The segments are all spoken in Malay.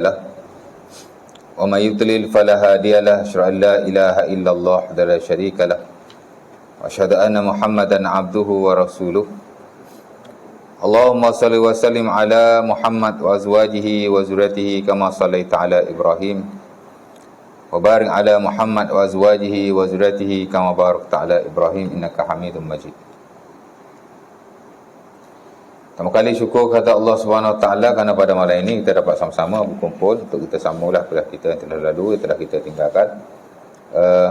له ومن يضلل فلا هادي له أشهد أن لا إله إلا الله وحده لا شريك له وأشهد أن محمدا عبده ورسوله اللهم صل وسلم على محمد وأزواجه وذريته كما صليت على إبراهيم وبارك على محمد وأزواجه وذريته كما باركت على إبراهيم إنك حميد مجيد. Pertama kali syukur kepada Allah SWT kerana pada malam ini kita dapat sama-sama berkumpul untuk kita sambunglah kuliah kita yang telah lalu, yang telah kita tinggalkan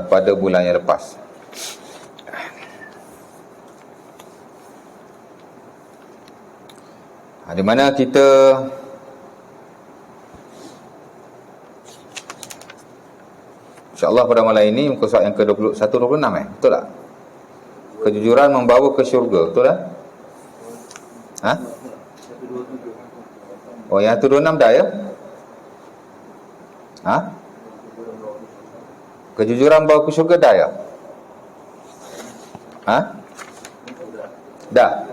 pada bulan yang lepas. Di mana kita insya-Allah pada malam ini muka surat yang ke-21 26 betul tak? Kejujuran membawa ke syurga, betul tak? Ha? Oh, yang 126 dah ya? Ha? Kejujuran bawa ke syurga dah ya? Ha? Dah.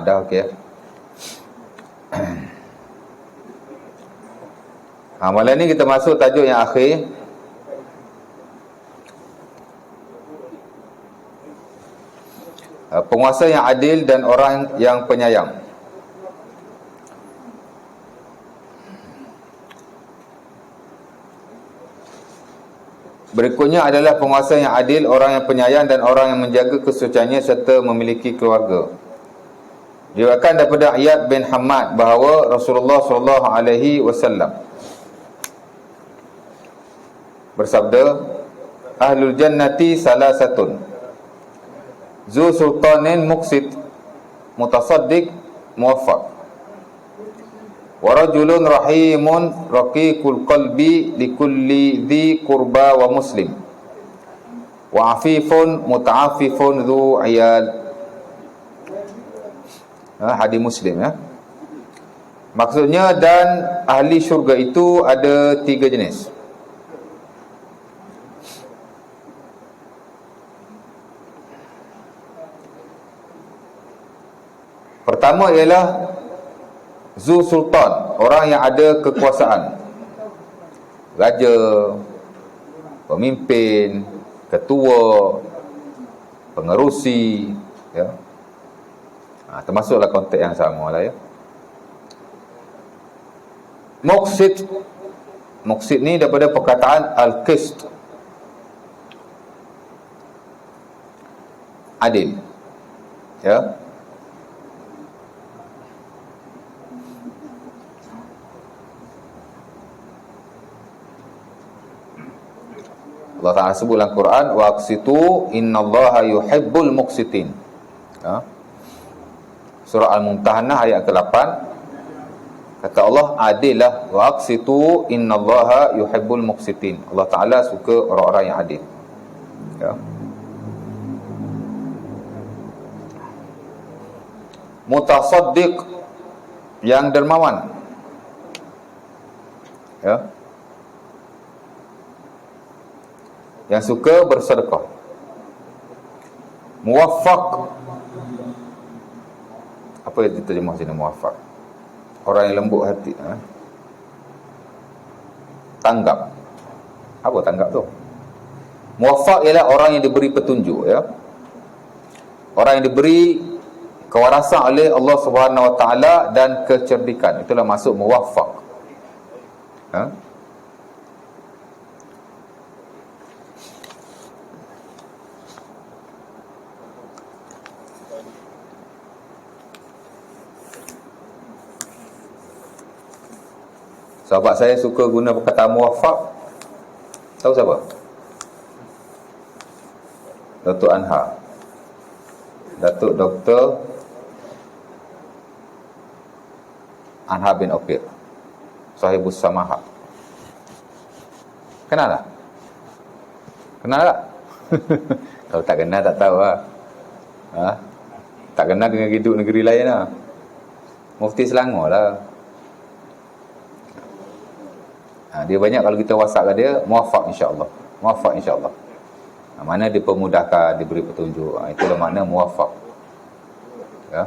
Dah okey. Malam ni kita masuk tajuk yang akhir. Penguasa yang adil dan orang yang penyayang. Berikutnya adalah penguasa yang adil, orang yang penyayang dan orang yang menjaga kesuciannya serta memiliki keluarga. Diriwayatkan daripada Iyad bin Hammad bahawa Rasulullah SAW bersabda, Ahlul jannati salasatun, Zu sultanin muqsid, mutasaddiq, muwaffaq, wa rajulun rahimun raqiqul qalbi likulli dhi qurba wa muslim, wa afifun muta'affifun dhu iyal. Hadis Muslim ya. Maksudnya, dan ahli syurga itu ada 3 jenis. Pertama ialah Zu Sultan, orang yang ada kekuasaan, raja, pemimpin, ketua, pengerusi ya. Termasuklah konteks yang sama lah ya. Muqsid ni daripada perkataan al-qist, adil ya. Allah Ta'ala sebut dalam Quran, wa aqsitu innallaha yuhibbul muqsitin ya. Surah Al-Mumtahanah ayat ke-8, kata Allah, adillah, wa aqsitu innallaha yuhibbul muqsitin. Allah Ta'ala suka orang-orang yang adil ya. Mutasaddiq, yang dermawan ya, yang suka bersedekah. Muwaffaq, apa yang diterjemah sini muwaffaq? Orang yang lembut hati Tanggap. Apa tanggap tu? Muwaffaq ialah orang yang diberi petunjuk ya. Orang yang diberi kewarasan oleh Allah Subhanahu Wa Taala dan kecerdikan. Itulah maksud muwaffaq ya. Sahabat saya suka guna perkataan muwaffaq. Tahu siapa? Datuk Anha, Datuk Dr. Anha bin Okir, Sahibus Samaha. Kenal tak? Kenal tak? Kalau tak kenal tak tahu lah. Tak kenal dengan hidup negeri lain lah. Mufti Selangor lah. Dia banyak kalau kita WhatsApp ke dia, muwaffaq insya-Allah. Muwaffaq insya-Allah. Mana dipermudahkan, diberi petunjuk. Itulah makna muwaffaq. Ya.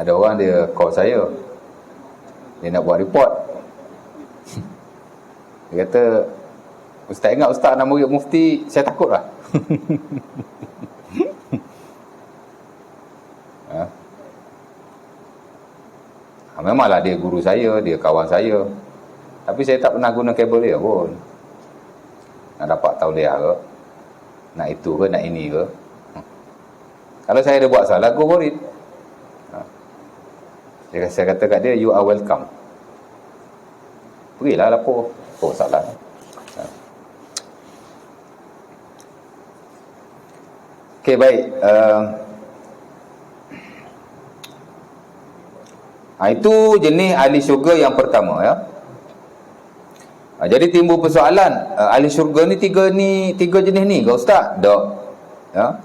Ada orang dia call saya, dia nak buat report. Dia kata, "Ustaz ingat Ustaz nak murid mufti, saya takut lah." Memanglah dia guru saya, dia kawan saya, tapi saya tak pernah guna kabel dia pun. Nak dapat tauliah ke, nak itu ke, nak ini ke. Kalau saya ada buat salah, go for it. Saya kata kat dia, you are welcome. Pergilah lapor. Oh, salah. Okey, baik. Itu jenis ahli syurga yang pertama, ya. Jadi timbul persoalan, ahli syurga ni tiga jenis ni ke Ustaz? Tak. Ya.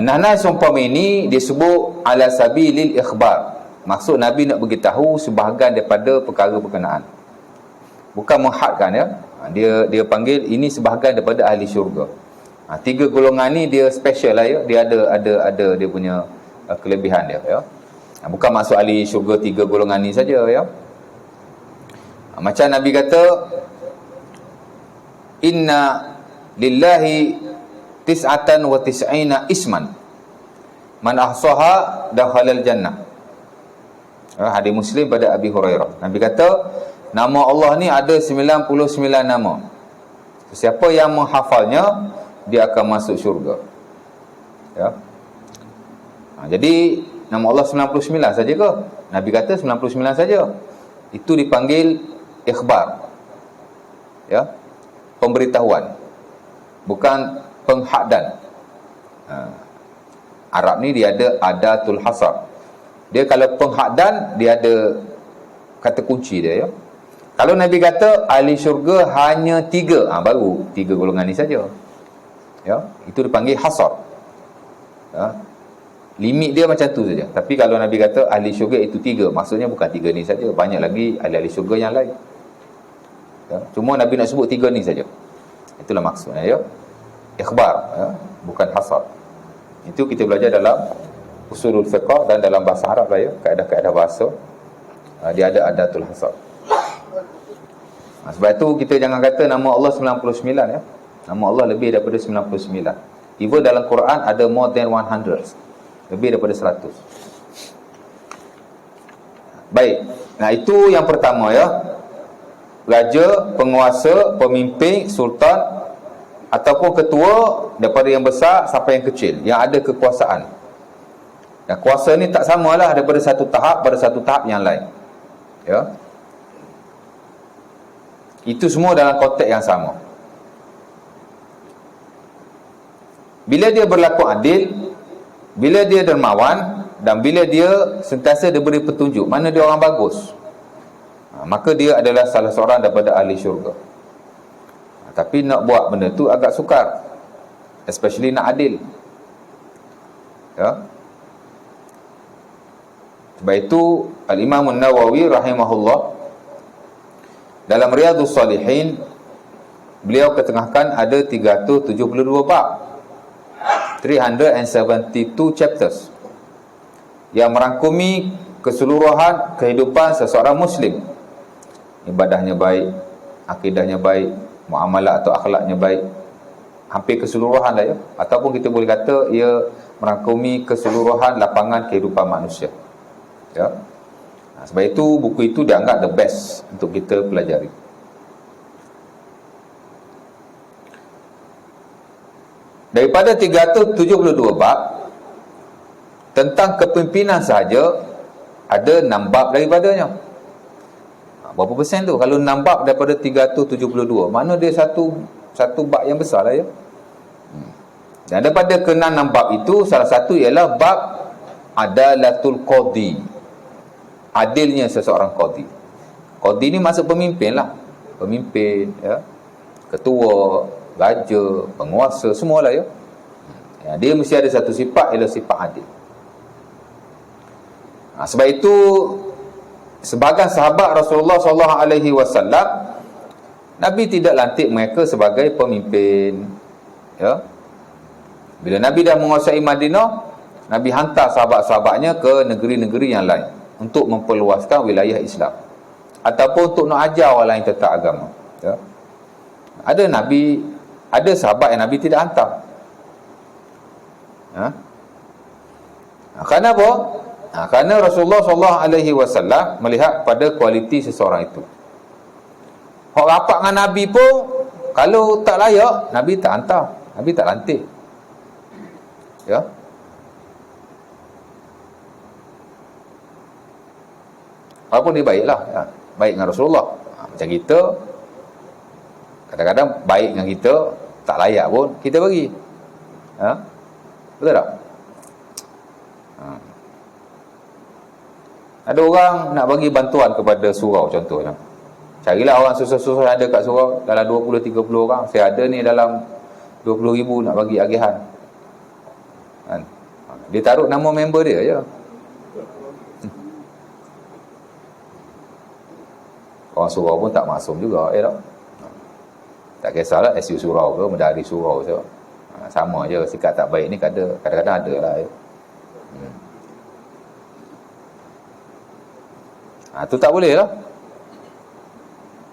Nah seumpama ini disebut ala sabilil ikhbar. Maksud Nabi nak beritahu sebahagian daripada perkara berkenaan. Bukan menghadkan, ya. Dia panggil ini sebahagian daripada ahli syurga. Tiga golongan ni dia special lah, ya. Dia ada dia punya kelebihan dia, ya. Bukan maksud ahli syurga tiga golongan ni saja, ya. Macam Nabi kata, inna lillahi tis'atan wa tis'ina isman man ahsaha dakhalal jannah. Hadis Muslim pada Abi Hurairah. Nabi kata, nama Allah ni ada 99 nama. Siapa yang menghafalnya, dia akan masuk syurga. Ya. Jadi nama Allah 99 saja ke? Nabi kata 99 saja. Itu dipanggil ikhbar. Ya. Pemberitahuan. Bukan penghaddan. Arab ni dia ada adatul hasar. Dia kalau penghaddan, dia ada kata kunci dia, ya. Kalau Nabi kata ahli syurga hanya 3, baru 3 golongan ni saja. Ya, itu dipanggil hasar. Ya. Limit dia macam tu saja. Tapi kalau Nabi kata ahli syurga itu 3, maksudnya bukan 3 ni saja, banyak lagi ahli syurga yang lain. Ya. Cuma Nabi nak sebut 3 ni saja. Itulah maksudnya, ya. Ikhbar, ya. Bukan hasar. Itu kita belajar dalam usulul fiqh dan dalam bahasa Arab lah, ya. Kaedah-kaedah bahasa, dia ada adatul hasar. Sebab itu kita jangan kata nama Allah 99, ya. Nama Allah lebih daripada 99. Even dalam Quran ada more than 100. Lebih daripada 100. Baik. Nah, itu yang pertama, ya. Raja, penguasa, pemimpin, sultan ataupun ketua, daripada yang besar sampai yang kecil, yang ada kekuasaan. Dan kuasa ni tak samalah daripada satu tahap pada satu tahap yang lain. Ya. Itu semua dalam konteks yang sama. Bila dia berlaku adil, bila dia dermawan, dan bila dia sentiasa diberi petunjuk mana dia orang bagus, maka dia adalah salah seorang daripada ahli syurga. Tapi nak buat benda tu agak sukar, especially nak adil, ya. Sebab itu Al-Imam An-Nawawi rahimahullah dalam Riyadhus Salihin, beliau ketengahkan ada 372 bab, 372 chapters, yang merangkumi keseluruhan kehidupan seseorang Muslim. Ibadahnya baik, akidahnya baik, muamalah atau akhlaknya baik, hampir keseluruhan lah, ya. Ataupun kita boleh kata ia merangkumi keseluruhan lapangan kehidupan manusia, ya. Sebab itu buku itu dianggap the best untuk kita pelajari. Daripada 372 bab tentang kepimpinan sahaja, ada 6 bab daripadanya. Berapa persen tu? Kalau 6 bab daripada 372, makna dia satu bab yang besar lah, ya. Dan daripada ke-6 bab itu, salah satu ialah bab adalatul qadhi, adilnya seseorang qadhi. Qadhi ni maksud pemimpin lah. Pemimpin, ya. Ketua, raja, penguasa, semualah, ya. Dia mesti ada satu sifat, ialah sifat adil. Sebab itu sebahagian sahabat Rasulullah SAW, Nabi tidak lantik mereka sebagai pemimpin, ya. Bila Nabi dah menguasai Madinah, Nabi hantar sahabat-sahabatnya ke negeri-negeri yang lain untuk memperluaskan wilayah Islam, ataupun untuk nak ajar orang lain tentang agama, ya. Ada sahabat yang Nabi tidak hantar, ha? Kerana apa? Kerana Rasulullah SAW melihat pada kualiti seseorang itu. Hak rapat dengan Nabi pun, kalau tak layak, Nabi tak hantar, Nabi tak lantik, ya. Walaupun dia baiklah, ya, baik dengan Rasulullah. Macam kita, kadang-kadang baik dengan kita, tak layak pun kita bagi, ha? Betul tak? Ada orang nak bagi bantuan kepada surau contohnya. Carilah orang susah-susah ada kat surau, dalam 20-30 orang. Saya ada ni dalam 20,000 nak bagi agihan, kan? Dia taruh nama member dia je. Orang surau pun tak maksum juga, tak? Tak kisahlah SU surau ke, medari surau ke, sama je. Sikap tak baik ni kadang-kadang ada lah, ya. Tu tak boleh lah.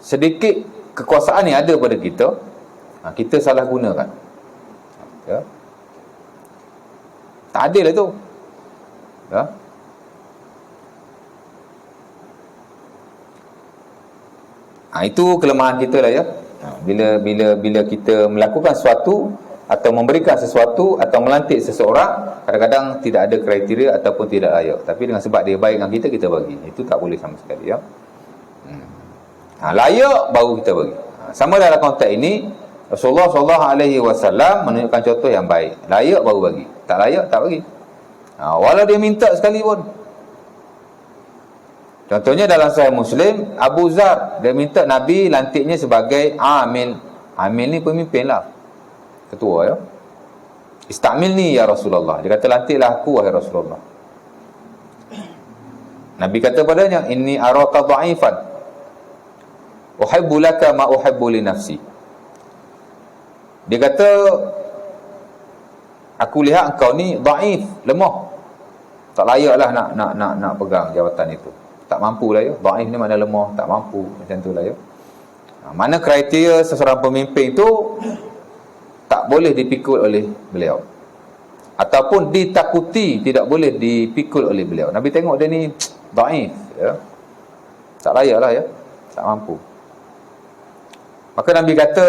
Sedikit kekuasaan ni ada pada kita, kita salah gunakan, ya. Tak adil lah tu, ya. Itu kelemahan kita lah, ya. Bila kita melakukan sesuatu atau memberikan sesuatu atau melantik seseorang, kadang-kadang tidak ada kriteria ataupun tidak layak, tapi dengan sebab dia baik dengan kita bagi. Itu tak boleh sama sekali, ya. Layak baru kita bagi. Sama dalam konteks ini, Rasulullah SAW menunjukkan contoh yang baik. Layak baru bagi, tak layak tak bagi, walau dia minta sekali pun. Contohnya dalam Sahih Muslim, Abu Zar, dia minta Nabi lantiknya sebagai amil. Amil ni pemimpin lah, ketua, ya. Istamilni ya Rasulullah. Dia kata, lantiklah aku wahai Rasulullah. Nabi kata padanya, inni araka dha'ifan uhibbu laka ma uhibbu li nafsi. Dia kata, aku lihat engkau ni dhaif, lemah, tak layaklah nak pegang jawatan itu. Tak mampu lah, ya. Dhaif ni makna lemah, tak mampu, macam tu lah, ya. Mana kriteria seseorang pemimpin tu tak boleh dipikul oleh beliau, ataupun ditakuti tidak boleh dipikul oleh beliau. Nabi tengok dia ni dhaif, ya, tak layak lah, ya, tak mampu. Maka Nabi kata,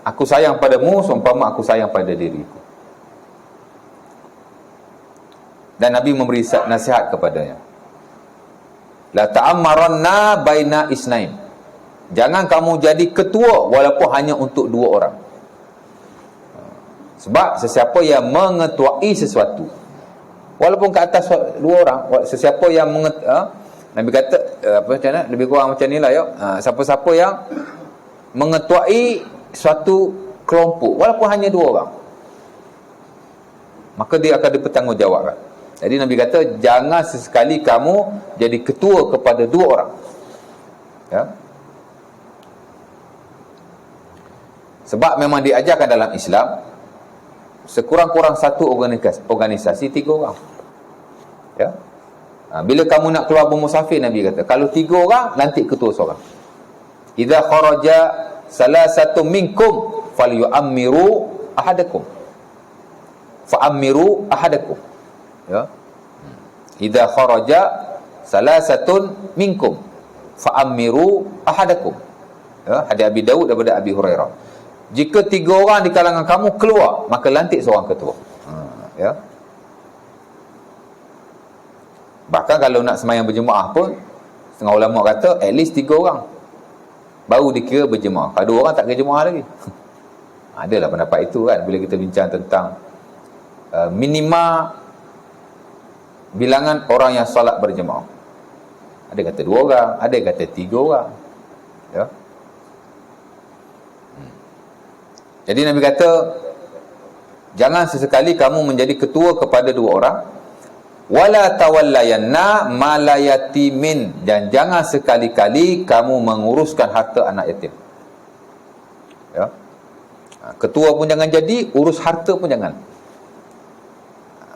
aku sayang padamu seumpama aku sayang pada diriku. Dan Nabi memberi nasihat kepadanya, la ta'ammaranna baina isnain. Jangan kamu jadi ketua walaupun hanya untuk 2 orang. Sebab sesiapa yang mengetuai sesuatu, walaupun ke atas 2 orang, sesiapa yang Nabi kata macam mana, lebih kurang macam inilah, ya. Siapa-siapa yang mengetuai suatu kelompok walaupun hanya 2 orang, maka dia akan dipertanggungjawabkan. Jadi Nabi kata, jangan sesekali kamu jadi ketua kepada 2 orang, ya. Sebab memang diajarkan dalam Islam, sekurang-kurang satu organisasi 3 orang, ya. Bila kamu nak keluar bermusafir, Nabi kata, kalau 3 orang, lantik ketua seorang. Idza kharaja salasatu minkum falyu'ammiru ahadakum fa'ammiru ahadakum, ya. Idza kharaja salasatun minkum fa'ammiru ahadakum, ya. Hadis Abi Daud daripada Abi Hurairah. Jika 3 orang di kalangan kamu keluar, maka lantik seorang ketua, ya. Bahkan kalau nak sembahyang berjemaah pun, setengah ulama kata at least 3 orang baru dikira berjemaah. Kalau 2 orang tak kira jemaah lagi. Adalah pendapat itu, kan, bila kita bincang tentang minima bilangan orang yang solat berjemaah. Ada kata 2 orang, ada kata 3 orang, ya. Jadi Nabi kata, jangan sesekali kamu menjadi ketua kepada 2 orang. Wala tawallayanna malayatimin, dan jangan sekali-kali kamu menguruskan harta anak yatim, ya. Ketua pun jangan jadi, urus harta pun jangan.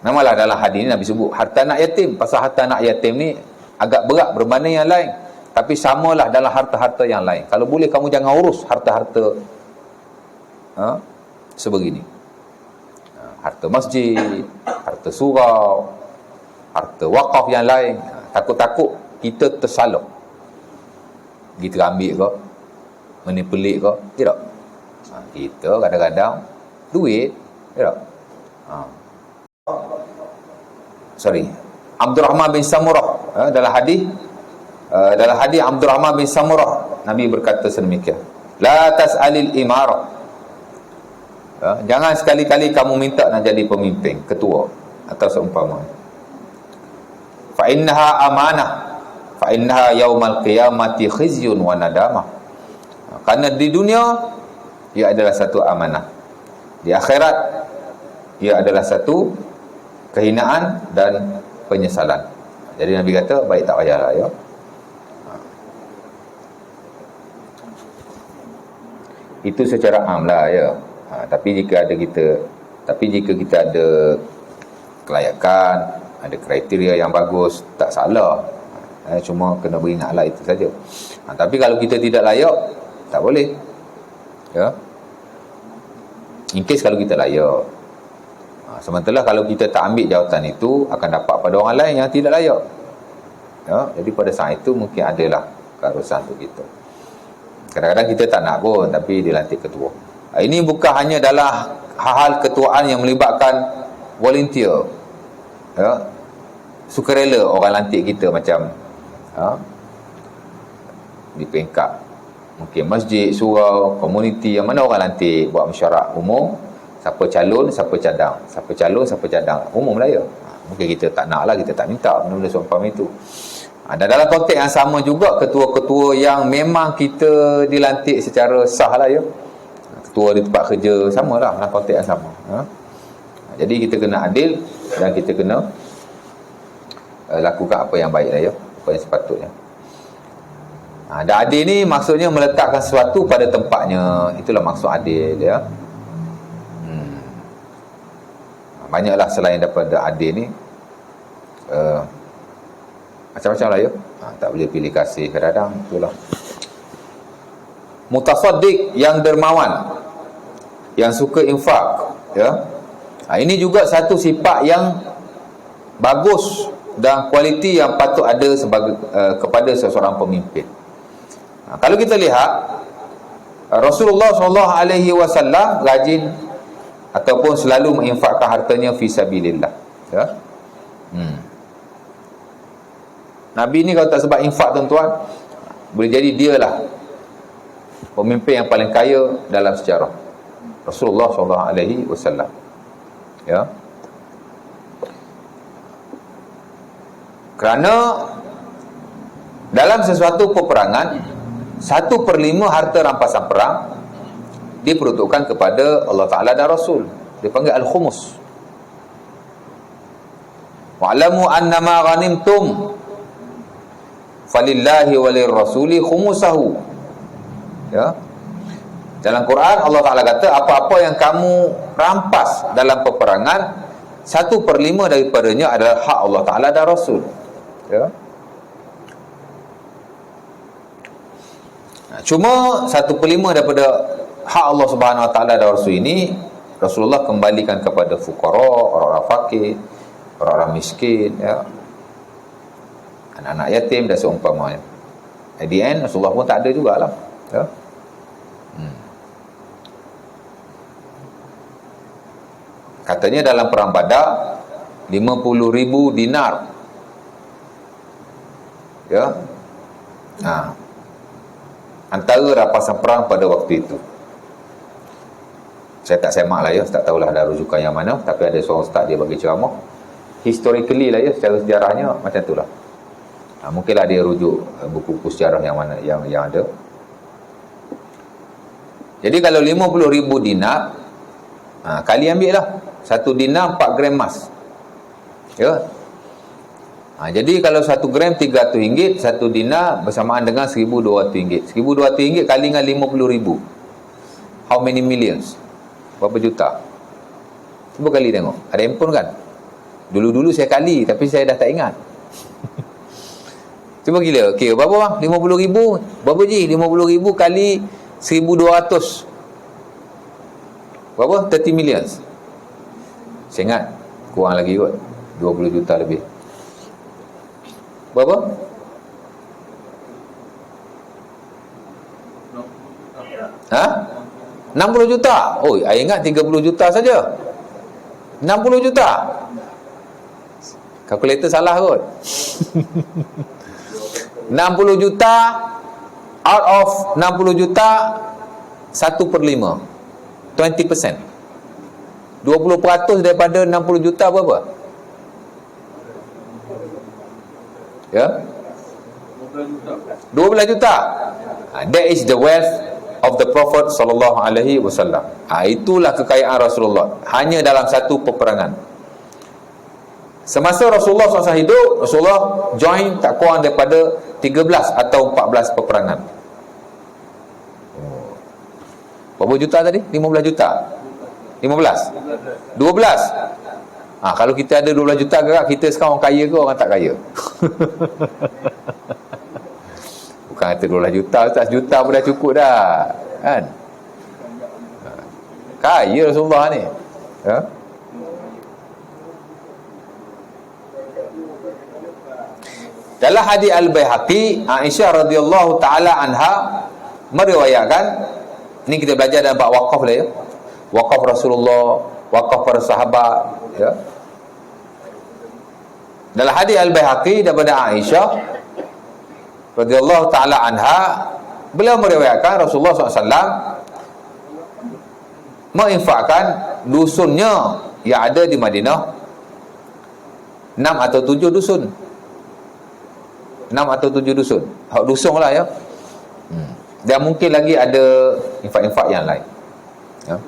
Memanglah dalam hadis ni Nabi sebut harta anak yatim. Pasal harta anak yatim ni agak berat berbanding yang lain. Tapi samalah dalam harta-harta yang lain. Kalau boleh kamu jangan urus harta-harta sebegini. Harta masjid, harta surau, harta wakaf yang lain. Takut-takut kita tersalah. Kita ambil ke, menipulik ke, tidak. Kita kadang-kadang duit, tidak. Abdul Rahman bin Samurah dalam hadis Abdul Rahman bin Samurah Nabi berkata sedemikian, la tas'alil imarah, jangan sekali-kali kamu minta nak jadi pemimpin, ketua atau seumpama. Fa innaha amanah, fa innaha yaumal qiyamati khizyun wa nadamah. Karena di dunia ia adalah satu amanah, di akhirat ia adalah satu kehinaan dan penyesalan. Jadi Nabi kata baik tak payahlah ya. Itu secara amlah ya. Tapi jika kita ada kelayakan, ada kriteria yang bagus, tak salah. Cuma kena beringatlah itu saja. Tapi kalau kita tidak layak, tak boleh. Ya. In case kalau kita layak. Sementara kalau kita tak ambil jawatan itu, akan dapat pada orang lain yang tidak layak. Ya, jadi pada saat itu mungkin adalah keharusan untuk kita. Kadang-kadang kita tak nak pun, tapi dilantik ketua. Ini bukan hanya dalam hal-hal ketuaan yang melibatkan volunteer. Ya, sukarela orang lantik kita macam di peringkat mungkin masjid, surau, komuniti, yang mana orang lantik buat mesyuarat umum. Siapa calon, siapa cadang. Siapa calon, siapa cadang. Umum lah ya. Mungkin kita tak nak lah, kita tak minta benda-benda seumpama itu. Dan dalam konteks yang sama juga, ketua-ketua yang memang kita dilantik secara sah lah ya. Ketua di tempat kerja, sama lah dalam konteks yang sama. Jadi kita kena adil dan kita kena lakukan apa yang baik lah ya. Apa yang sepatutnya. Dan adil ni maksudnya meletakkan sesuatu pada tempatnya. Itulah maksud adil ya. Banyaklah selain daripada adil ni macam-macam lah ya. Tak boleh pilih kasih kadang-kadang, itulah. Mutasaddiq, yang dermawan, yang suka infak ya. Ini juga satu sifat yang bagus dan kualiti yang patut ada sebagai kepada seseorang pemimpin. Kalau kita lihat Rasulullah SAW rajin ataupun selalu menginfakkan hartanya fi sabilillah ya. Nabi ni kalau tak sebab infak tuan-tuan, boleh jadi dialah pemimpin yang paling kaya dalam sejarah. Rasulullah SAW ya. Kerana dalam sesuatu peperangan 1/5 harta rampasan perang diperuntukkan kepada Allah Ta'ala dan Rasul. Dipanggil Al-Khumus. Wa'lamu annama ghanimtum falillahi walir rasuli khumusahu. Ya. Dalam Quran Allah Ta'ala kata apa-apa yang kamu rampas dalam peperangan 1/5 daripadanya adalah hak Allah Ta'ala dan Rasul. Ya. Cuma 1/5 daripada hak Allah Subhanahu Wa Taala dan Rasul ini Rasulullah kembalikan kepada fuqara, orang-orang fakir, orang-orang miskin ya. Anak-anak yatim dan seumpamanya. At the end Rasulullah pun tak ada jugalah ya. Katanya dalam perang Badar 50,000 dinar ya. Antara rampasan perang pada waktu itu. Saya tak semak lah ya, tak tahulah ada rujukan yang mana, tapi ada seorang ustaz dia bagi ceramah historically lah ya, secara sejarahnya macam itulah. Mungkinlah dia rujuk buku-buku sejarah yang mana yang ada. Jadi kalau 50,000 dinar, kali ambil lah 1 dinar 4 gram emas ya. Jadi kalau 1 gram RM300, 1 dinar bersamaan dengan RM1,200. RM1,200 kali dengan 50,000. How many millions? Berapa juta? Cuba kali tengok. Ada handphone kan? Dulu-dulu saya kali, tapi saya dah tak ingat. Cuba gila. Okey, berapa bang? 50,000. Berapa ji? 50,000 kali 1,200. Berapa? 30 million. Saya ingat kurang lagi kot, 20 juta lebih. Berapa? Ha? 60 juta. Oh, saya ingat 30 juta saja. 60 juta. Kalkulator salah kot. 60 juta out of 60 juta 1/5. 20%. 20% daripada 60 juta berapa? Ya? 12 juta. That is the wealth of the Prophet sallallahu alaihi wasallam. Itulah kekayaan Rasulullah hanya dalam satu peperangan. Semasa Rasulullah SAW hidup, Rasulullah join tak kurang daripada 13 atau 14 peperangan. Berapa juta tadi? 15 juta. 15? 12. Kalau kita ada 12 juta gerak, kita sekarang orang kaya ke orang tak kaya? Bukan kata 12 juta, 100 juta pun dah cukup dah. Kan? Kaya Rasulullah ni. Ya? Dalam hadis Al-Baihaqi, Aisyah radhiyallahu taala anha meriwayatkan, ini kita belajar dalam bab wakaf lah ya. Wakaf Rasulullah, wakaf para sahabat ya. Dalam hadis Al-Baihaqi daripada Aisyah radhiyallahu taala anha, beliau meriwayatkan Rasulullah SAW menginfakkan dusunnya yang ada di Madinah 6 atau 7 dusun. 6 atau 7 dusun. Hak dusun lah ya. Dan mungkin lagi ada infak-infak yang lain. Ya.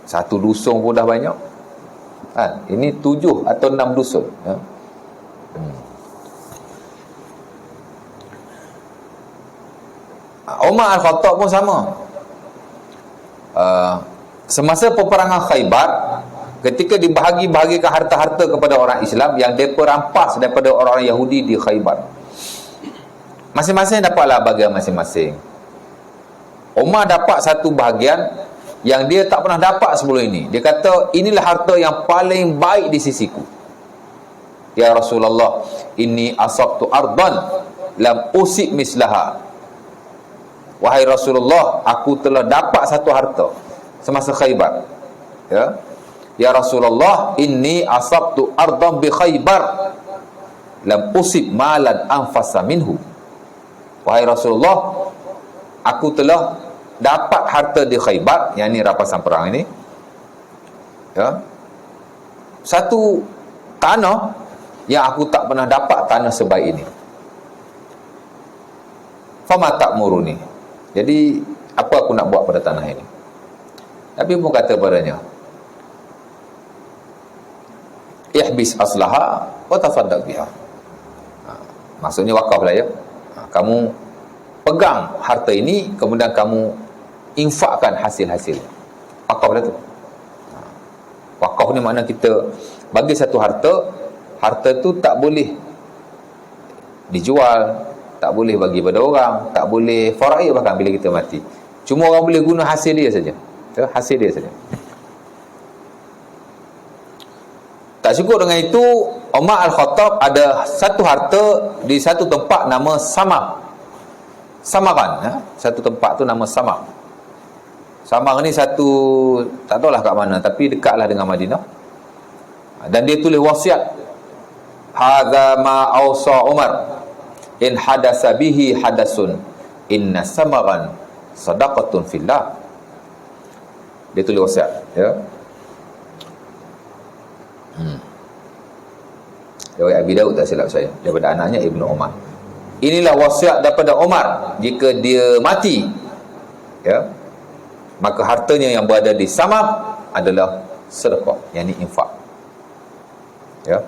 Satu dusun pun dah banyak. Ini 7 atau 6 dusun. Ya. Umar Al-Khattab pun sama. Semasa peperangan Khaybar, ketika dibahagi-bahagikan harta-harta kepada orang Islam yang mereka rampas daripada orang Yahudi di Khaybar, masing-masing dapatlah bahagian masing-masing. Umar dapat satu bahagian yang dia tak pernah dapat sebelum ini. Dia kata, inilah harta yang paling baik di sisiku. Ya Rasulullah, inni asabtu ardan lam usib mislaha. Wahai Rasulullah, aku telah dapat satu harta semasa Khaybar. Ya. Ya Rasulullah, inni asabtu ardan bi Khaybar lam usib malan anfasa minhu. Wahai Rasulullah, aku telah dapat harta di Khaybar, yang ni rampasan perang ini. Ya. Satu tanah yang aku tak pernah dapat tanah sebaik ini. Fama ta'muruni. Jadi apa aku nak buat pada tanah ini? Nabi pun kata padanya, ihbis aslaha wa tasaddaq biha. Maksudnya wakaf lah ya. Kamu pegang harta ini, kemudian kamu infakkan hasil-hasil. Wakaf lah tu. Wakaf ni makna kita bagi satu harta, harta tu tak boleh dijual, tak boleh bagi pada orang, tak boleh faraid bahkan bila kita mati. Cuma orang boleh guna hasil dia saja. Hasil dia saja. Tak cukup dengan itu, Umar Al-Khattab ada satu harta di satu tempat nama Samaran. Satu tempat tu nama Samar. Samar ni satu, tak tahulah kat mana, tapi dekatlah dengan Madinah. Dan dia tulis wasiat, hadza ma awsa Umar in hadasa bihi hadasun inna samaran sadaqatun fillah. Dia tulis wasiat ya. Riwayat Abi Daud tak silap saya, daripada anaknya Ibnu Umar. Inilah wasiat daripada Umar, jika dia mati ya, maka hartanya yang berada di Samar adalah sedekah, yakni infak ya.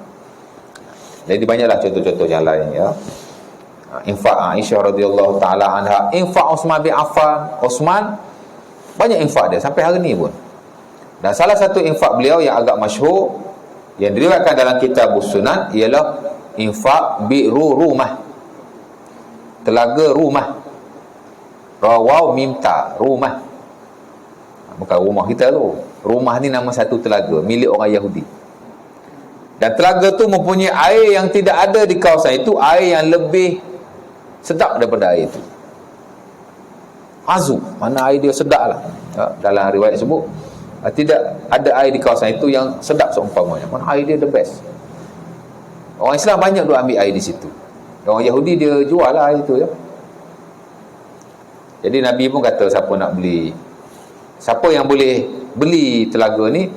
Jadi banyaklah contoh-contoh yang lain ya. Infak Aisyah radhiyallahu taala anha, infak Uthman bin Affan. Uthman banyak infak dia sampai hari ni pun. Dan salah satu infak beliau yang agak masyhur yang diriwayatkan dalam kitab Sunan ialah infak bi'ru rumah, telaga rumah. Rawaw mimta, rumah, bukan rumah kita tu. Rumah ni nama satu telaga milik orang Yahudi. Dan telaga tu mempunyai air yang tidak ada di kawasan itu, air yang lebih sedap daripada air itu. Azu, mana air dia sedap lah. Dalam riwayat sebut tidak ada air di kawasan itu yang sedap seumpamanya. Mana air dia the best. Orang Islam banyak duk ambil air di situ. Orang Yahudi dia jual lah air itu ya. Jadi Nabi pun kata siapa nak beli, siapa yang boleh beli telaga ni,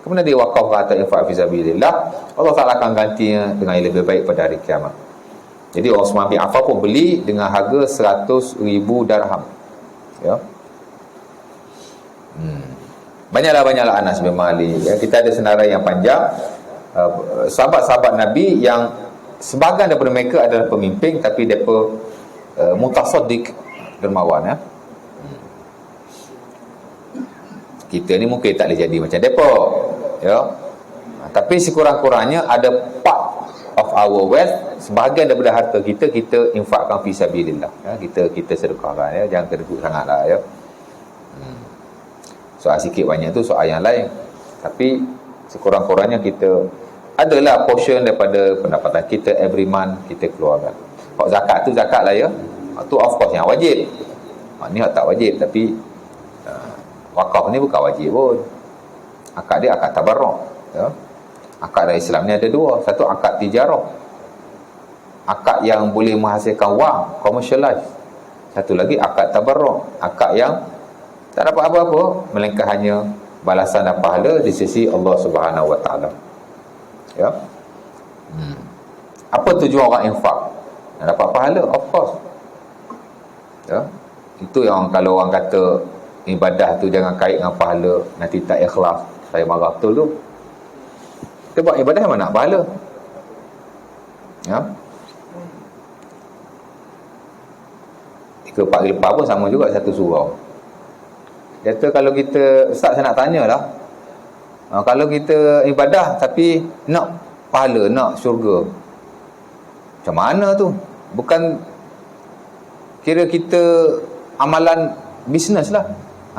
kemudian dia wakaf atau infak fi sabilillah, Allah Taala akan gantinya dengan yang lebih baik pada hari kiamat. Jadi orang Uthman bin Affan pun beli dengan harga 100,000 dirham. Ya. Banyaklah Anas bin Malik. Ya, kita ada senarai yang panjang. Sahabat-sahabat Nabi yang sebahagian daripada mereka adalah pemimpin, tapi mereka mutasaddiq, dermawan ya. Kita ni mungkin tak boleh jadi macam mereka ya. Tapi sekurang-kurangnya ada part of our wealth, sebahagian daripada harta kita infakkan fi sabilillah ya. Kita sedekahkan ya, jangan kedekut sangatlah ya. Soal sikit banyak tu soal yang lain, tapi sekurang-kurangnya kita adalah portion daripada pendapatan kita every month kita keluarkan. Kalau zakat tu zakat lah ya, tu of course yang wajib. Ni tak wajib, tapi wakaf ni bukan wajib pun. Akad dia akad tabarruk ya. Akad dalam Islam ni ada dua. Satu akad tijarah, akad yang boleh menghasilkan wang, commercialize. Satu lagi akad tabarruk, akad yang tak dapat apa-apa melainkan hanya balasan dan pahala di sisi Allah Subhanahu Wa Taala. Ya. Apa tujuan orang infak? Nak dapat pahala, of course. Ya. Itu yang kalau orang kata ibadah tu jangan kait dengan pahala, nanti tak ikhlas, saya marah betul tu. Kita buat ibadah mana nak pahala? Ya. 3-4 kali lepas pun sama juga satu surau. Kata kalau kita, Ustaz saya nak tanya lah, kalau kita ibadah tapi nak pahala, nak syurga, macam mana tu? Bukan kira kita amalan bisnes lah.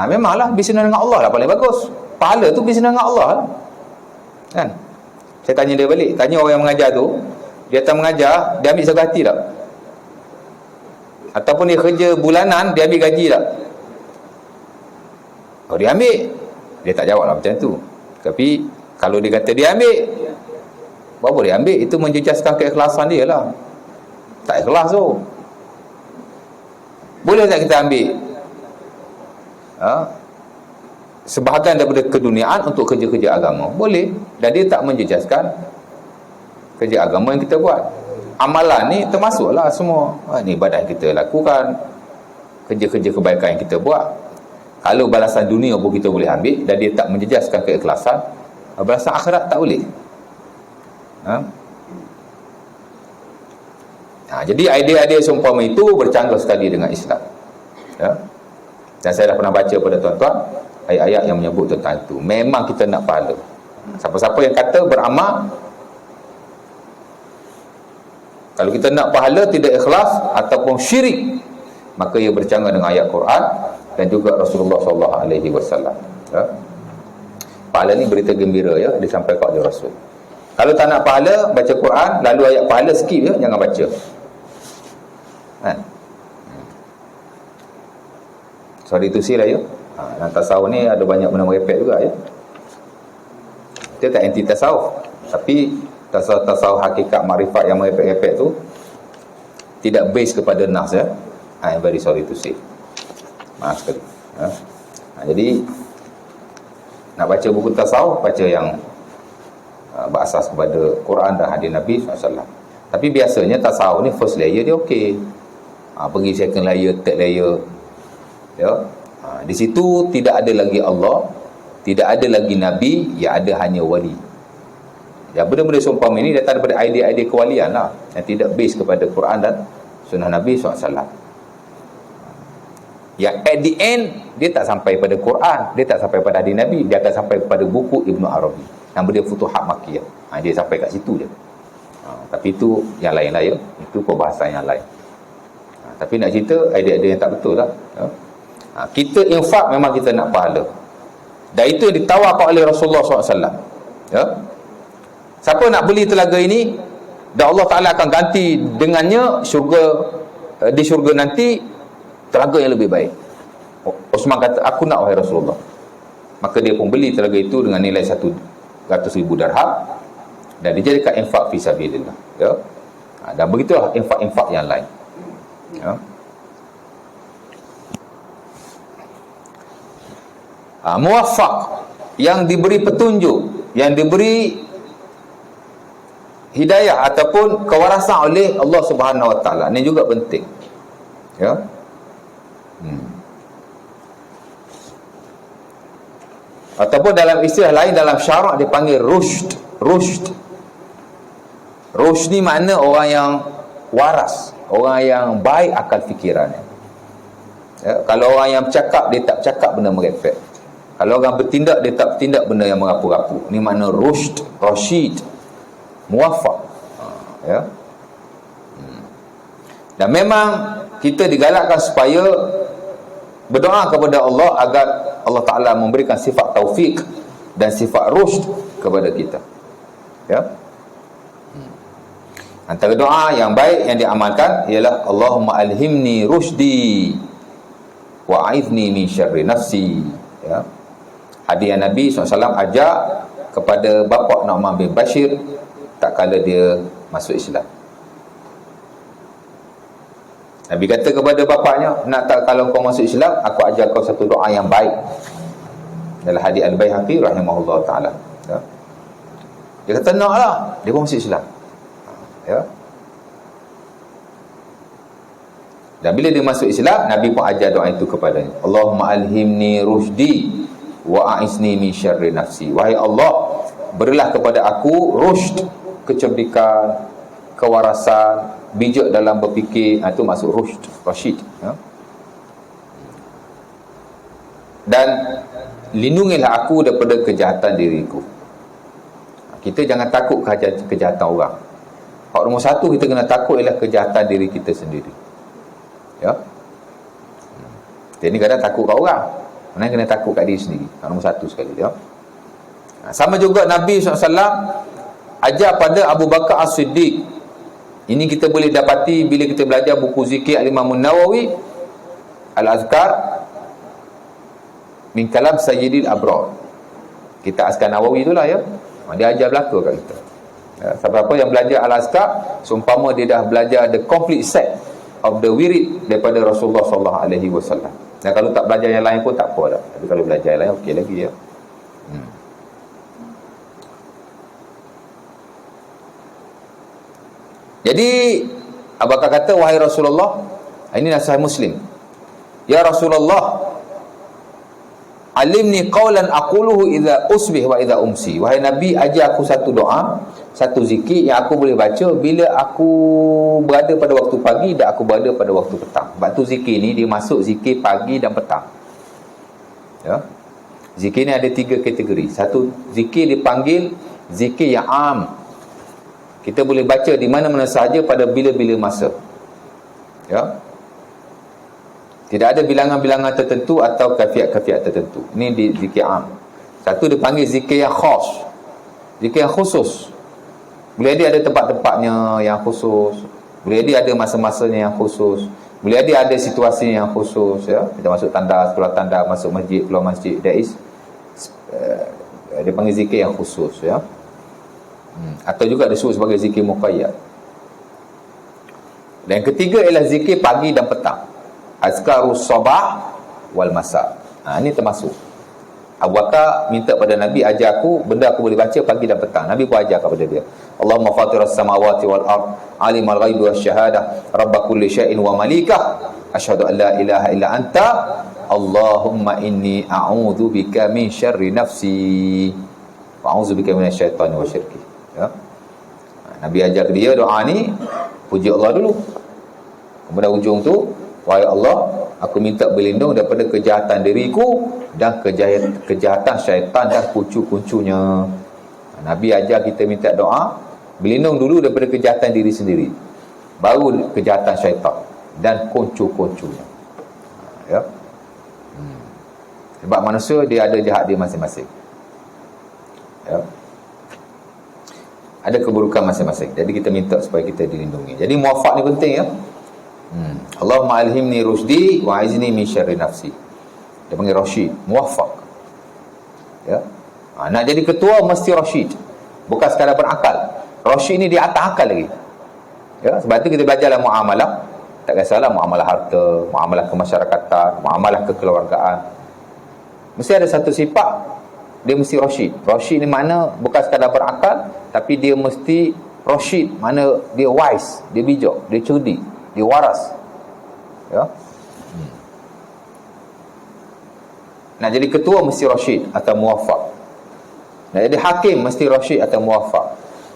Memanglah bisnes dengan Allah lah paling bagus. Pahala tu bisnes dengan Allah lah. Kan? Saya tanya dia balik, tanya orang yang mengajar tu, dia tak mengajar, dia ambil segati tak? Ataupun dia kerja bulanan, dia ambil gaji tak? Kalau dia ambil, dia tak jawab lah macam tu. Tapi kalau dia kata dia ambil, berapa dia ambil? Itu menjejaskan keikhlasan dia lah. Tak ikhlas tu. Boleh tak kita ambil sebahagian daripada keduniaan untuk kerja-kerja agama? Boleh. Dan dia tak menjejaskan kerja agama yang kita buat. Amalan ni termasuklah semua. Ni ibadah kita lakukan, kerja-kerja kebaikan yang kita buat. Kalau balasan dunia pun kita boleh ambil dan dia tak menjejaskan keikhlasan, balasan akhirat tak boleh. Jadi idea-idea seumpama itu bercanggah sekali dengan Islam ya. Dan saya dah pernah baca pada tuan-tuan ayat-ayat yang menyebut tentang itu. Memang kita nak pahala. Siapa-siapa yang kata beramal, kalau kita nak pahala tidak ikhlas ataupun syirik, maka ia bercanggah dengan ayat Quran dan juga Rasulullah SAW ya. Pahala ni berita gembira ya, disampaikan oleh Rasul. Kalau tak nak pahala, baca Quran, lalu ayat pahala skip ya, jangan baca. Sorry tu lah ya. Dan tasawuf ni ada banyak benda merepek juga ya. Dia tak anti tasawuf, tapi tasawuf hakikat makrifat yang merepek-repek tu tidak base kepada nas ya. I'm very sorry to say. Maaf sekali ya. Jadi nak baca buku tasawuf, baca yang berasas kepada Quran dan hadis Nabi SAW. Tapi biasanya tasawuf ni first layer dia okey. Pergi second layer, third layer ya. Di situ tidak ada lagi Allah, tidak ada lagi Nabi, yang ada hanya wali. Ya, benda-benda seumpama ini datang daripada idea-idea kewalian lah, yang tidak base kepada Quran dan sunnah Nabi SAW. Yang at the end dia tak sampai pada Quran, dia tak sampai pada hadis Nabi, dia akan sampai pada buku Ibnu Arabi. Nama dia Futuhat Makkiyah. Dia sampai kat situ je. Tapi itu yang lain-lain, itu perbahasan yang lain. Tapi nak cerita idea-idea yang tak betul lah. Kita infak memang kita nak pahala. Dan itu ditawarkan oleh Rasulullah SAW. Ya. Siapa nak beli telaga ini, dan Allah Ta'ala akan ganti dengannya syurga, di syurga nanti telaga yang lebih baik. Osman kata, aku nak wahai Rasulullah. Maka dia pun beli telaga itu dengan nilai 100,000 dirham dan dijadikan infak fi sabilillah. Ya. Dan begitulah infak-infak yang lain. Ya. Muwaffaq, yang diberi petunjuk, yang diberi hidayah ataupun kewarasan oleh Allah Subhanahu Wa Taala. Ini juga penting. Ya. Ataupun dalam istilah lain dalam syarak dipanggil rushd. Rushd ni makna orang yang waras, orang yang baik akal fikirannya. Ya, kalau orang yang bercakap, dia tak bercakap benda merepek. Kalau orang bertindak, dia tak bertindak benda yang merapu-rapu. Ni makna rushd, rasyid, muwaffaq. Ya. Dan memang kita digalakkan supaya berdoa kepada Allah agar Allah Ta'ala memberikan sifat taufik dan sifat rushd kepada kita. Ya. Antara doa yang baik yang diamalkan ialah Allahumma alhimni rushdi wa a'idhni min syarri nafsi. Ya. Hadis Nabi SAW ajak kepada bapa Nu'man bin Bashir tak kala dia masuk Islam. Nabi kata kepada bapaknya, nak tak kalau kau masuk Islam, aku ajar kau satu doa yang baik. Dalam hadis Al-Baihaqi rahimahullah ta'ala. Ya. Dia kata nak lah, dia pun masuk Islam. Ya. Dan bila dia masuk Islam, Nabi pun ajar doa itu kepadanya. Allahumma alhimni rushdi wa a'izni min syarri nafsi. Wahai Allah, berilah kepada aku rushd, kecerdikan, kewarasan, bijak dalam berfikir. Itu maksud rushd, rasyid. Ya. Dan lindungilah aku daripada kejahatan diriku. Kita jangan takut kejahatan orang. Hak nombor satu kita kena takut ialah kejahatan diri kita sendiri. Ya. Kita ni kadang takut kat orang, mana kena takut kat diri sendiri. Hak nombor satu sekali. Ya. Sama juga Nabi SAW ajar pada Abu Bakar As-Siddiq. Ini kita boleh dapati bila kita belajar buku zikir Al-Imam Nawawi, Al-Azkar min kalam Sayyidil Abrar. Kita Azkar Nawawi itulah ya. Dia ajar belaka kat kita. Ya, siapa yang belajar Al-Azkar, seumpama dia dah belajar the complete set of the wirid daripada Rasulullah SAW. Dan kalau tak belajar yang lain pun tak apa dah. Tapi kalau belajar yang lain okey lagi ya. Jadi Abu Bakar kata, wahai Rasulullah, ini nasihat Muslim. Ya Rasulullah, alimni qawlan aquluhu idza usbih wa idza umsi. Wahai Nabi, ajar aku satu doa, satu zikir yang aku boleh baca bila aku berada pada waktu pagi dan aku berada pada waktu petang. Sebab tu zikir ni dia masuk zikir pagi dan petang. Ya. Zikir ni ada 3 kategori. Satu, zikir dipanggil zikir yang am. Kita boleh baca di mana-mana sahaja pada bila-bila masa. Ya. Tidak ada bilangan-bilangan tertentu atau kafiat-kafiat tertentu. Ini di zikir am. Satu dipanggil zikir yang khas, zikir yang khusus. Boleh dia ada tempat-tempatnya yang khusus, boleh dia ada masa-masanya yang khusus, boleh dia ada situasinya yang khusus. Ya. Kita masuk tanda, keluar tanda, masuk masjid, keluar masjid. That is dia panggil zikir yang khusus. Ya. Atau juga disebut sebagai zikir muqayyad. Dan yang ketiga ialah zikir pagi dan petang. Azkarus sabah wal masa. Ini termasuk. Abu Bakar minta pada Nabi, ajar aku benda aku boleh baca pagi dan petang. Nabi pun ajar kepada dia. Allahumma fatiras samawati wal ard, alimul ghaibi wasyahadah, rabb kulli syai'in wa malikah, asyhadu an la ilaha illa anta, Allahumma inni a'udzu bika min syarri nafsi wa a'udzu bika minasyaitani wa syirki. Ya. Nabi ajar dia doa ni, puji Allah dulu. Kemudian ujung tu, wahai Allah, Aku minta berlindung daripada kejahatan diriku dan kejahatan syaitan dan kuncu-kuncunya. Nabi ajar kita minta doa, berlindung dulu daripada kejahatan diri sendiri, baru kejahatan syaitan dan kuncu-kuncunya. Ya. Sebab manusia dia ada jahat dia masing-masing. Ya. Ada keburukan masing-masing. Jadi kita minta supaya kita dilindungi. Jadi muwafaq ni penting ya. Allahumma alhimni rusdi wa aizni min syarri nafsi. Dia panggil Rashid, muwafaq. Ya. Nak jadi ketua mesti Rashid. Bukan sekadar berakal. Rashid ni di atas akal lagi. Ya, sebab tu kita belajarlah muamalah. Tak kisahlah muamalah harta, muamalah kemasyarakatan, muamalah kekeluargaan. Mesti ada satu sifat, dia mesti Rashid. Rashid ni mana bukan sekadar berakal, tapi dia mesti Rashid, mana dia wise, dia bijak, dia cerdik, dia waras. Ya. Nak jadi ketua mesti Rashid atau muwafaq. Nak jadi hakim mesti Rashid atau muwafaq.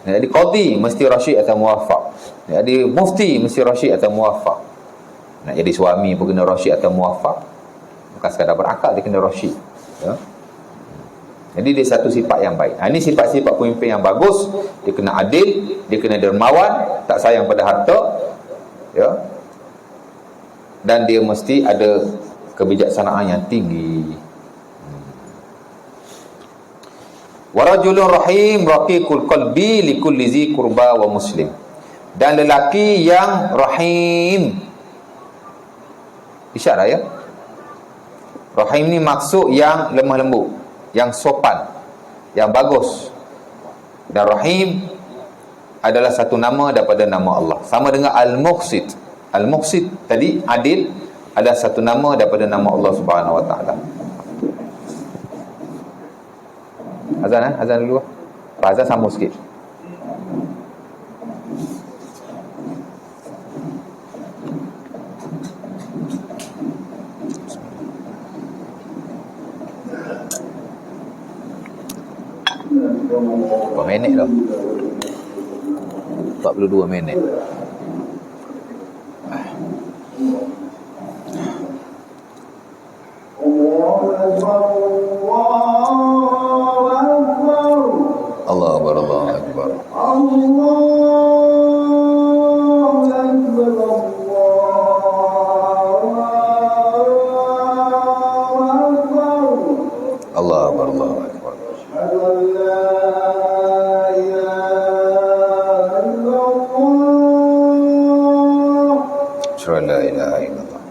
Nak jadi qadi mesti Rashid atau muwafaq. Nak jadi mufti mesti Rashid atau muwafaq. Nak jadi suami pun kena Rashid atau muwafaq. Bukan sekadar berakal, dia kena Rashid. Ya. Jadi dia satu sifat yang baik. Ini sifat-sifat pemimpin yang bagus. Dia kena adil, dia kena dermawan, tak sayang pada harta. Ya. Dan dia mesti ada kebijaksanaan yang tinggi. Warajulun rahim raqiqul qalbi likulli zi qurba wa muslim. Dan lelaki yang rahim. Isyarat ya. Rahim ni maksud yang lemah lembut, yang sopan, yang bagus. Dan rahim adalah satu nama daripada nama Allah. Sama dengan Al-Muqsit. Al-Muqsit tadi adil, adalah satu nama daripada nama Allah Subhanahu Wa Taala. Azan azan dulu. Azan sambung sikit. Berapa minit dah? 42 minit. Allahu Akbar, Allahu Akbar. Allahu Akbar, Allahu Akbar. Asyhadu an la ilaha illallah.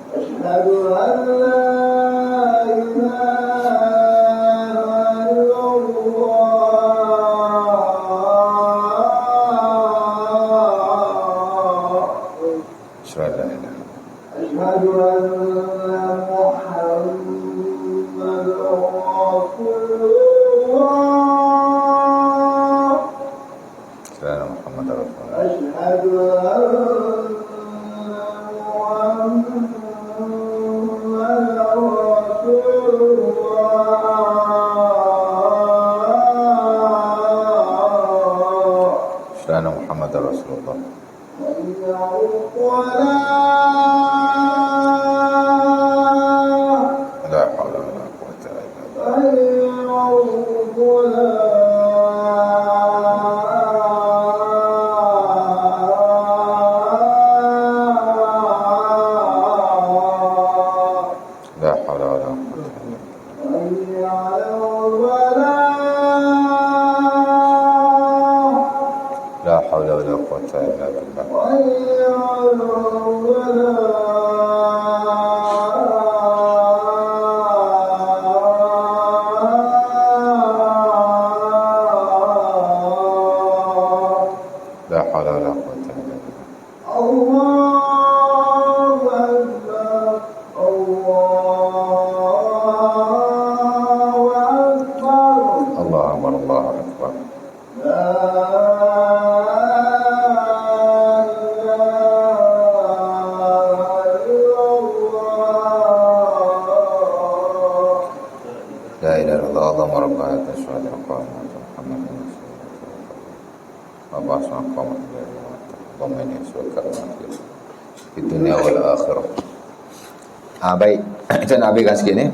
Baik. Kita nak habiskan sikit ni.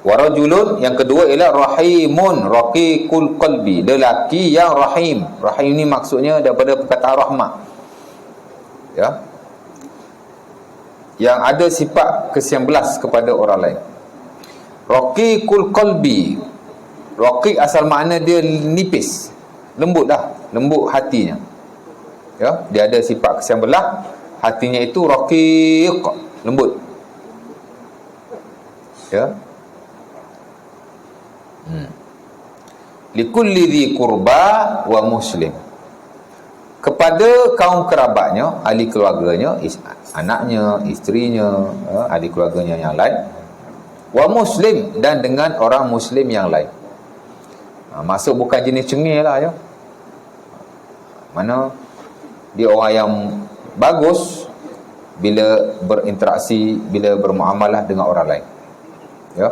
Warajulun, yang kedua ialah rahimun, raqiqul qalbi, lelaki yang rahim. Rahim ni maksudnya daripada perkataan rahmat. Ya. Yang ada sifat kesian belas kepada orang lain. Raqiqul qalbi. Raqiq asal makna dia nipis, lembut dah, lembut hatinya. Ya, dia ada sifat kesian belah, hatinya itu raqiq, lembut. Ya. Likulli dhi qurba wa muslim, kepada kaum kerabatnya, ahli keluarganya, anaknya, isterinya, ahli keluarganya yang lain, wa muslim, dan dengan orang muslim yang lain. Maksud bukan jenis cengih lah ya. Mana dia orang yang bagus bila berinteraksi, bila bermuamalah dengan orang lain. Ya.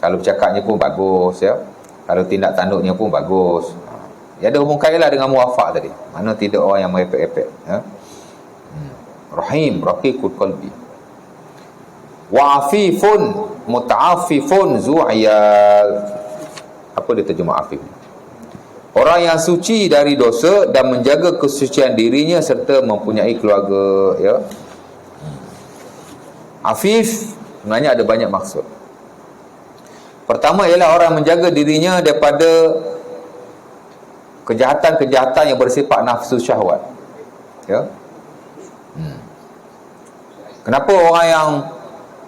Kalau bercakapnya pun bagus ya. Kalau tindak tanduknya pun bagus. Ya, ada hubung kailah dengan muwafaq tadi. Mana tidak orang yang merepek-repek ya. Rahim, raqiqul qalbi. Wa afifun muta'affifun zu'iyal. Apa dia terjemah afif? Orang yang suci dari dosa dan menjaga kesucian dirinya serta mempunyai keluarga ya. Afif sebenarnya ada banyak maksud. Pertama ialah orang menjaga dirinya daripada kejahatan-kejahatan yang bersifat nafsu syahwat. Ya. Kenapa orang yang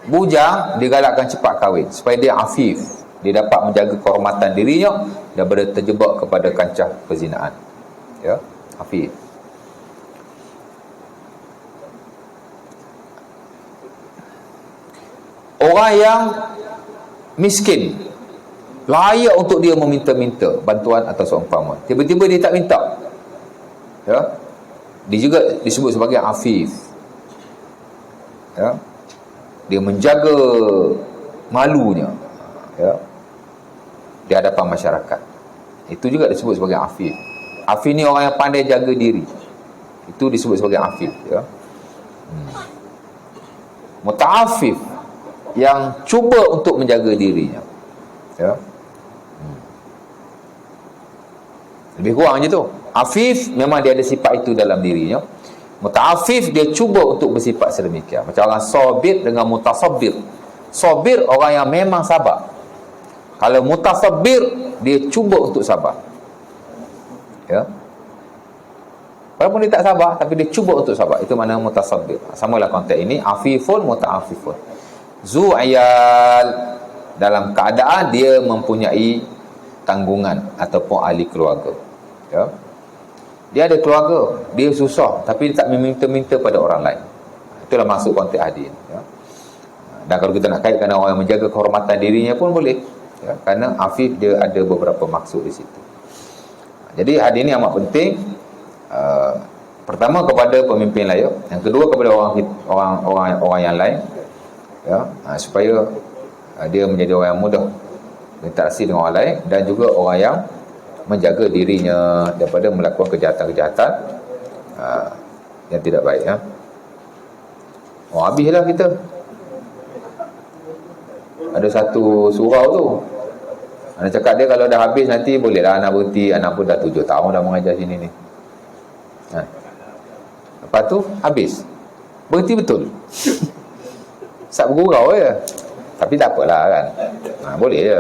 bujang digalakkan cepat kahwin? Supaya dia afif, dia dapat menjaga kehormatan dirinya daripada terjebak kepada kancah perzinaan. Ya, afif. Orang yang miskin, layak untuk dia meminta-minta bantuan atau seumpama, tiba-tiba dia tak minta, ya, dia juga disebut sebagai afif. Ya, dia menjaga malunya ya di hadapan masyarakat, itu juga disebut sebagai afif. Afif ni orang yang pandai jaga diri, itu disebut sebagai afif ya. Muta'affif, yang cuba untuk menjaga dirinya ya. Lebih kurang je tu. Afif memang dia ada sifat itu dalam dirinya. Muta'affif dia cuba untuk bersifat sedemikian. Macam orang sabir dengan mutasabbir. Sabir orang yang memang sabar. Kalau mutasabbir dia cuba untuk sabar. Ya. Walaupun dia tak sabar tapi dia cuba untuk sabar. Itu makna mutasabbir. Samalah konteks ini, afifun muta'affifun. Zu'iyal, dalam keadaan dia mempunyai tanggungan ataupun ahli keluarga ya. Dia ada keluarga, dia susah tapi dia tak meminta-minta pada orang lain. Itulah maksud konteks hadis ya. Dan kalau kita nak kaitkan orang yang menjaga kehormatan dirinya pun boleh ya, kerana afif dia ada beberapa maksud di situ. Jadi hadis ini amat penting. Pertama kepada pemimpin layak, yang kedua kepada orang yang lain ya, supaya dia menjadi orang yang mudah berinteraksi dengan orang lain, dan juga orang yang menjaga dirinya daripada melakukan kejahatan-kejahatan yang tidak baik ya. Habislah kita. Ada satu surau tu, anak cakap dia kalau dah habis nanti bolehlah anak berhenti. Anak pun dah 7 tahun dah mengajar sini ni. Lepas tu habis, berhenti betul. Sat bergurau je. Tapi tak apalah kan. Boleh je.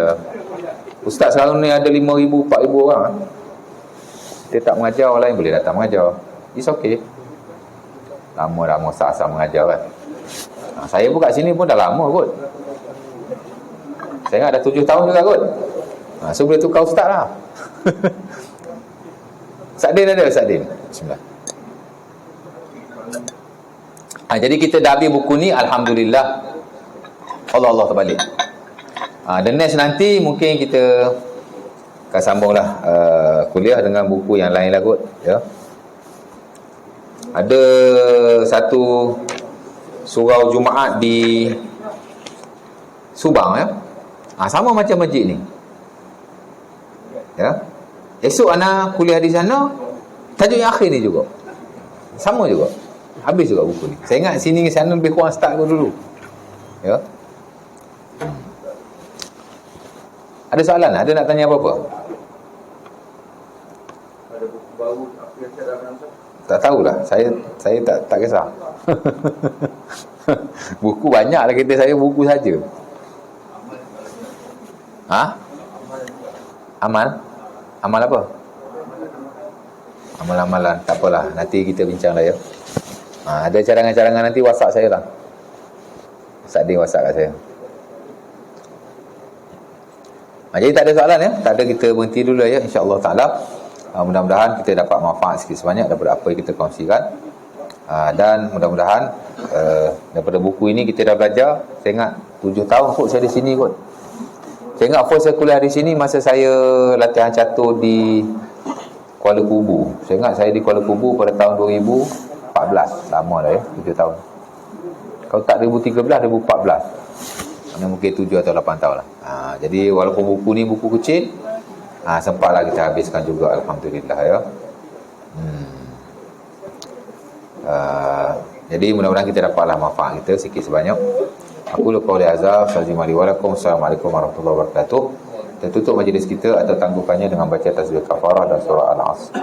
Ustaz sekarang ni ada 5,000, 4,000 orang. Dia tak mengajar, orang lain boleh datang mengajar. It's okay. Lama-lama asal mengajar kan. Saya pun kat sini pun dah lama kot. Saya ingat dah 7 tahun juga kot. So boleh tukar ustaz lah. Sadin ada, Sadin? Bismillah. Jadi kita dah habis buku ni, alhamdulillah. Allah terbalik. The next nanti mungkin kita akan sambunglah kuliah dengan buku yang lain lah kot ya. Ada satu surau Jumaat di Subang ya. Sama macam masjid ni. Ya. Esok anak kuliah di sana, tajuk yang akhir ni juga. Sama juga. Habis juga buku ni. Saya ingat sini sana lebih kurang start kot dulu. Ya. Ada soalan? Ada nak tanya apa-apa? Ada buku baru apa yang saya dah baca? Tak tahulah. Saya tak kisah. Buku banyak lah kita, saya buku saja. Ha? Amal? Amal apa? Amal-amalan. Tak apalah, nanti kita bincang lah ya. Ada cadangan-cadangan nanti WhatsApp saya lah. Ustaz Din WhatsApp kat saya. Jadi tak ada soalan ya. Tak ada, kita berhenti dulu ya, insya-Allah taala. Mudah-mudahan kita dapat manfaat sikit sebanyak daripada apa yang kita kongsikan. Dan mudah-mudahan daripada buku ini kita dah belajar. Saya ingat 7 tahun kot saya di sini kot. Saya ingat first saya kuliah di sini masa saya latihan catur di Kuala Kubu. Saya ingat saya di Kuala Kubu pada tahun 2014. Lama dah ya, 7 tahun. Kalau tak 2013, 2014. Mungkin 7 atau 8 tahun lah. Jadi walaupun buku ni buku kecil, sempatlah kita habiskan juga, alhamdulillah ya. Jadi mudah-mudahan kita dapatlah manfaat kita sikit sebanyak. Aku lupa oleh azab. Assalamualaikum warahmatullahi wabarakatuh. Kita tutup majlis kita atau tangguhkannya dengan baca tasbih kafarah dan surah Al-Asr.